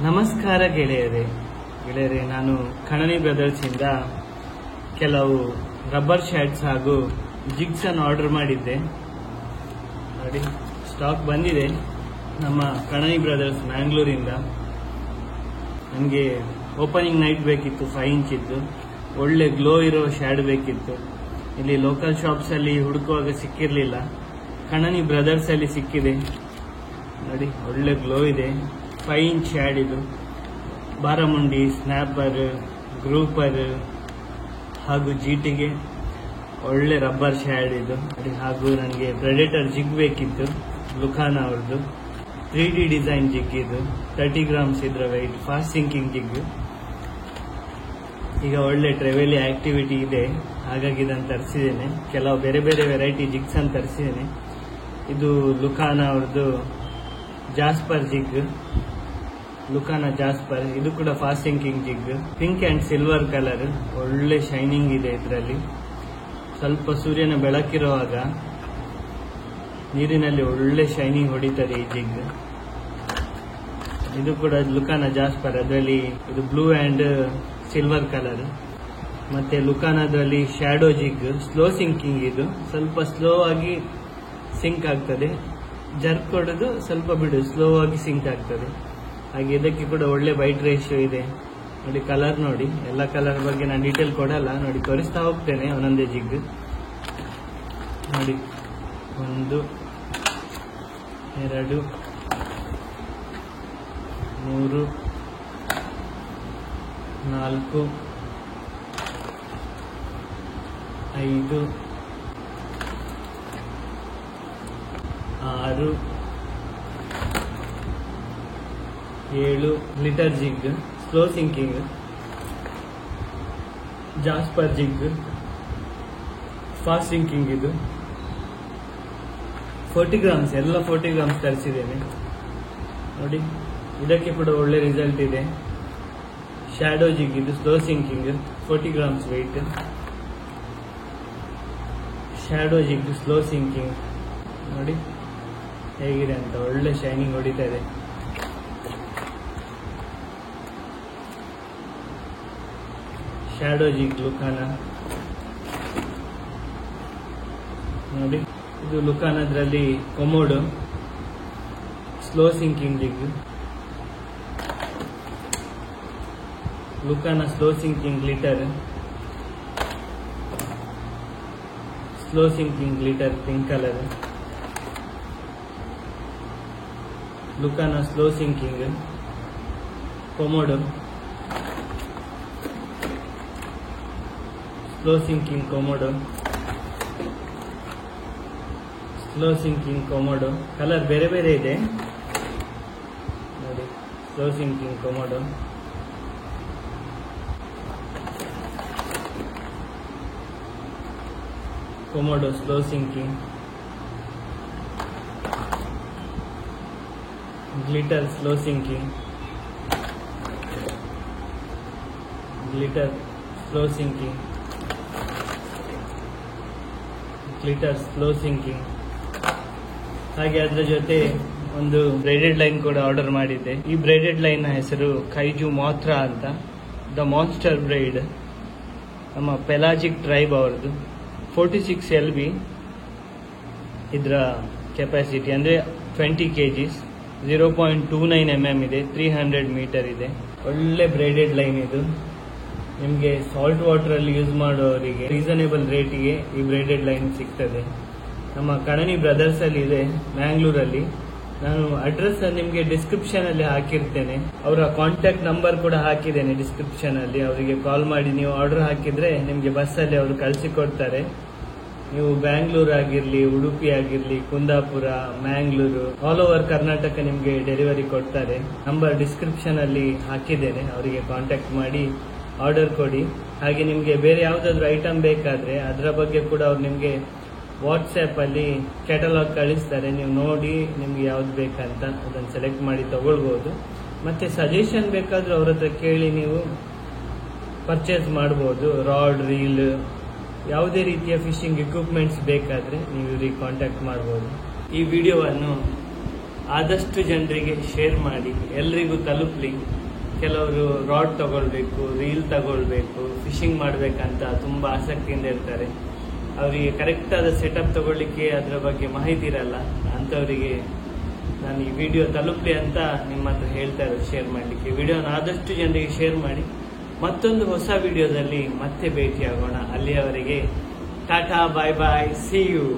ನಮಸ್ಕಾರ ಗೆಳೆಯರೇ, ನಾನು ಕಣನಿ ಬ್ರದರ್ಸ್ ಇಂದ ಕೆಲವು ರಬ್ಬರ್ ಶರ್ಟ್ಸ್ ಹಾಗೂ ಜಿಗ್ಸ್ ಅನ್ನು ಆರ್ಡರ್ ಮಾಡಿದ್ದೆ. ನೋಡಿ, ಸ್ಟಾಕ್ ಬಂದಿದೆ ನಮ್ಮ ಕಣನಿ ಬ್ರದರ್ಸ್ ಮ್ಯಾಂಗ್ಳೂರಿಂದ. ನನಗೆ ಓಪನಿಂಗ್ ನೈಟ್ ಬೇಕಿತ್ತು, 5 ಇಂಚ್ ಇದ್ದು, ಒಳ್ಳೆ ಗ್ಲೋ ಇರೋ ಶ್ಯಾಡ್ ಬೇಕಿತ್ತು. ಇಲ್ಲಿ ಲೋಕಲ್ ಶಾಪ್ಸ್ ಅಲ್ಲಿ ಹುಡುಕುವಾಗ ಸಿಕ್ಕಿರಲಿಲ್ಲ. ಕಣನಿ ಬ್ರದರ್ಸ್ ಅಲ್ಲಿ ಸಿಕ್ಕಿದೆ. ನೋಡಿ, ಒಳ್ಳೆ ಗ್ಲೋ ಇದೆ, 5 ಇಂಚ್ ಶ್ಯಾಡ್ ಇದು. ಬಾರಾಮುಂಡಿ, ಸ್ನ್ಯಾಪರ್, ಗ್ರೂಪರ್ ಹಾಗೂ ಜಿಟಿಗೆ ಒಳ್ಳೆ ರಬ್ಬರ್ ಶ್ಯಾಡ್ ಇದು. ಹಾಗೂ ನನಗೆ ಪ್ರೆಡೆಟರ್ ಜಿಗ್ ಬೇಕಿತ್ತು, ಲುಕಾನಾ ಅವ್ರದ್ದು 3D ಡಿಸೈನ್ ಜಿಗ್ ಇದು. 30 ಗ್ರಾಮ್ಸ್ ಇದ್ರ ವೆಯ್ಟ್, ಫಾಸ್ಟ್ ಸಿಂಕಿಂಗ್ ಜಿಗ್. ಈಗ ಒಳ್ಳೆ ಟ್ರಾವೆಲ್ ಆಕ್ಟಿವಿಟಿ ಇದೆ, ಹಾಗಾಗಿ ಇದನ್ನು ತರಿಸಿದ್ದೇನೆ. ಕೆಲವು ಬೇರೆ ಬೇರೆ ವೆರೈಟಿ ಜಿಗ್ಸ್ ಅನ್ನು ತರಿಸಿದ್ದೇನೆ. ಇದು ಲುಕಾನಾ ಅವ್ರದ್ದು ಜಾಸ್ಪರ್ ಜಿಗ್, ಲುಕಾನಾ ಜಾಸ್ಪರ್. ಇದು ಕೂಡ fast sinking jig, pink and silver colour, ಒಳ್ಳೆ ಶೈನಿಂಗ್ ಇದೆ ಇದರಲ್ಲಿ. ಸ್ವಲ್ಪ ಸೂರ್ಯನ ಬೆಳಕಿರುವಾಗ ನೀರಿನಲ್ಲಿ ಒಳ್ಳೆ ಶೈನಿಂಗ್ ಹೊಡಿತದೆ ಈ ಜಿಗ್. ಇದು ಕೂಡ ಲುಕಾನಾ ಜಾಸ್ಪರ್, ಅದರಲ್ಲಿ ಇದು ಬ್ಲೂ ಅಂಡ್ ಸಿಲ್ವರ್ ಕಲರ್. ಮತ್ತೆ ಲುಕಾನಾದಲ್ಲಿ ಶ್ಯಾಡೋ ಜಿಗ್, ಸ್ಲೋ ಸಿಂಕಿಂಗ್. ಇದು ಸ್ವಲ್ಪ ಸ್ಲೋ ಆಗಿ ಸಿಂಕ್ ಆಗ್ತದೆ, ಜರ್ಕ್ ಹೊಡೆದು ಸ್ವಲ್ಪ ಬಿಡು, ಸ್ಲೋ ಆಗಿ ಸಿಂಕ್ ಆಗ್ತದೆ. ಹಾಗೆ ಇದಕ್ಕೆ ಕೂಡ ಒಳ್ಳೆ ವೈಟ್ ರೇಷಿಯೋ ಇದೆ. ನೋಡಿ, ಕಲರ್ ನೋಡಿ, ಎಲ್ಲ ಕಲರ್ ಬಗ್ಗೆ ನಾನು ಡೀಟೇಲ್ ಕೊಡಲ್ಲ, ನೋಡಿ ತೋರಿಸ್ತಾ ಹೋಗ್ತೇನೆ ಒಂದೊಂದೇ ಜಿಗ್. ನೋಡಿ, 1 2 3 4 5 6 7 ಗ್ಲಿಟರ್ ಜಿಗ್, ಸ್ಲೋ ಸಿಂಕಿಂಗ್, ಜಾಸ್ಪರ್ ಜಿಗ್, ಫಾಸ್ಟ್ ಸಿಂಕಿಂಗ್. ಇದು 40 ಗ್ರಾಮ್ಸ್, ಎಲ್ಲ 40 ಗ್ರಾಮ್ಸ್ ತರಿಸಿದ್ದೇನೆ. ನೋಡಿ, ಇದಕ್ಕೆ ಕೂಡ ಒಳ್ಳೆ ರಿಸಲ್ಟ್ ಇದೆ. ಶ್ಯಾಡೋ ಜಿಗ್, ಇದು slow sinking, 40 grams weight. Shadow jig, slow sinking. ನೋಡಿ ಹೇಗಿದೆ ಅಂತ, ಒಳ್ಳೆ ಶೈನಿಂಗ್ ಹೊಡಿತಾ ಇದೆ. Shadow jig, Lucana. ನೋಡಿ, ಇದು ಲುಕಾನಾದ್ರಲ್ಲಿ Komodo slow sinking jig. Lucana slow sinking glitter, slow sinking glitter, pink colour. Lucana slow sinking Komodo, slow sinking Komodo, slow sinking Komodo. Colour ಬೇರೆ ಬೇರೆ ಇದೆ ನೋಡಿ. Slow sinking Komodo, Komodo slow sinking, glitter slow sinking, glitter slow sinking, glitter slow sinking. ಹಾಗೆ ಅದರ ಜೊತೆ ಒಂದು braided line ಕೂಡ order ಮಾಡಿದ್ದೆ. ಈ ಬ್ರೈಡೆಡ್ ಲೈನ್ ನ ಹೆಸರು ಕೈಜು ಮಾತ್ರ ಅಂತ, ದ ಮಾನ್ಸ್ಟರ್ ಬ್ರೈಡ್. ನಮ್ಮ ಪೆಲಾಜಿಕ್ ಟ್ರೈಬ್ ಅವರದು. 46 LB ಇದರ ಕೆಪಾಸಿಟಿ, ಅಂದ್ರೆ 20 kgs, 0.29 mm ಇದೆ, 300 ಮೀಟರ್ ಇದೆ. ಒಳ್ಳೆ ಬ್ರೈಡೆಡ್ ಲೈನ್ ಇದು. ನಿಮಗೆ ಸಾಲ್ಟ್ ವಾಟರ್ ಅಲ್ಲಿ ಯೂಸ್ ಮಾಡೋರಿಗೆ ರೀಸನೇಬಲ್ ರೇಟಿಗೆ ಈ ಬ್ರೈಡೆಡ್ ಲೈನ್ ಸಿಗ್ತದೆ. ನಮ್ಮ ಕಣನಿ ಬ್ರದರ್ಸ್ ಅಲ್ಲಿ ಇದೆ, ಮ್ಯಾಂಗ್ಳೂರಲ್ಲಿ. ನಾನು ಅಡ್ರೆಸ್ ನಿಮಗೆ ಡಿಸ್ಕ್ರಿಪ್ಷನ್ ಅಲ್ಲಿ ಹಾಕಿರ್ತೇನೆ. ಅವರ ಕಾಂಟ್ಯಾಕ್ಟ್ ನಂಬರ್ ಕೂಡ ಹಾಕಿದ್ದೇನೆ ಡಿಸ್ಕ್ರಿಪ್ಷನ್ ಅಲ್ಲಿ. ಅವರಿಗೆ ಕಾಲ್ ಮಾಡಿ ನೀವು ಆರ್ಡರ್ ಹಾಕಿದ್ರೆ ನಿಮಗೆ ಬಸ್ ಅಲ್ಲಿ ಅವರು ಕಳಿಸಿಕೊಡ್ತಾರೆ. ನೀವು ಬ್ಯಾಂಗ್ಳೂರ್ ಆಗಿರ್ಲಿ, ಉಡುಪಿ ಆಗಿರ್ಲಿ, ಕುಂದಾಪುರ, ಮ್ಯಾಂಗ್ಳೂರು, ಆಲ್ ಓವರ್ ಕರ್ನಾಟಕ ನಿಮಗೆ ಡೆಲಿವರಿ ಕೊಡ್ತಾರೆ. ನಂಬರ್ ಡಿಸ್ಕ್ರಿಪ್ಷನ್ ಅಲ್ಲಿ ಹಾಕಿದ್ದೇನೆ, ಅವರಿಗೆ ಕಾಂಟ್ಯಾಕ್ಟ್ ಮಾಡಿ ಆರ್ಡರ್ ಕೊಡಿ. ಹಾಗೆ ನಿಮಗೆ ಬೇರೆ ಯಾವುದಾದ್ರೂ ಐಟಮ್ ಬೇಕಾದ್ರೆ ಅದರ ಬಗ್ಗೆ ಕೂಡ ಅವ್ರು ನಿಮಗೆ ವಾಟ್ಸ್ಆ್ಯಪ್ ಅಲ್ಲಿ ಕ್ಯಾಟಲಾಗ್ ಕಳಿಸ್ತಾರೆ. ನೀವು ನೋಡಿ ನಿಮ್ಗೆ ಯಾವ್ದು ಬೇಕಂತ ಅದನ್ನು ಸೆಲೆಕ್ಟ್ ಮಾಡಿ ತಗೊಳ್ಬಹುದು. ಮತ್ತೆ ಸಜೆಷನ್ ಬೇಕಾದ್ರೂ ಅವ್ರ ಹತ್ರ ಕೇಳಿ ನೀವು ಪರ್ಚೇಸ್ ಮಾಡಬಹುದು. ರಾಡ್, ರೀಲ್, ಯಾವುದೇ ರೀತಿಯ ಫಿಶಿಂಗ್ ಎಕ್ವಿಪ್ಮೆಂಟ್ಸ್ ಬೇಕಾದ್ರೆ ನೀವು ಇವರಿಗೆ ಕಾಂಟ್ಯಾಕ್ಟ್ ಮಾಡಬಹುದು. ಈ ವಿಡಿಯೋವನ್ನು ಆದಷ್ಟು ಜನರಿಗೆ ಶೇರ್ ಮಾಡಿ, ಎಲ್ರಿಗೂ ತಲುಪಲಿ. ಕೆಲವರು ರಾಡ್ ತಗೊಳ್ಬೇಕು, ರೀಲ್ ತಗೊಳ್ಬೇಕು, ಫಿಶಿಂಗ್ ಮಾಡಬೇಕಂತ ತುಂಬ ಆಸಕ್ತಿಯಿಂದ ಇರ್ತಾರೆ. ಅವರಿಗೆ ಕರೆಕ್ಟಾದ ಸೆಟಪ್ ತಗೊಳ್ಳಿಕ್ಕೆ ಅದರ ಬಗ್ಗೆ ಮಾಹಿತಿ ಇರಲ್ಲ. ಅಂಥವರಿಗೆ ನಾನು ಈ ವಿಡಿಯೋ ತಲುಪಲಿ ಅಂತ ನಿಮ್ಮ ಹತ್ರ ಹೇಳ್ತಾ ಇರೋದು, ಶೇರ್ ಮಾಡಲಿಕ್ಕೆ. ವಿಡಿಯೋನ ಆದಷ್ಟು ಜನರಿಗೆ ಶೇರ್ ಮಾಡಿ. ಮತ್ತೊಂದು ಹೊಸ ವಿಡಿಯೋದಲ್ಲಿ ಮತ್ತೆ ಭೇಟಿಯಾಗೋಣ. ಅಲ್ಲಿಯವರೆಗೆ ಟಾಟಾ, ಬಾಯ್ ಬಾಯ್, ಸಿ ಯು.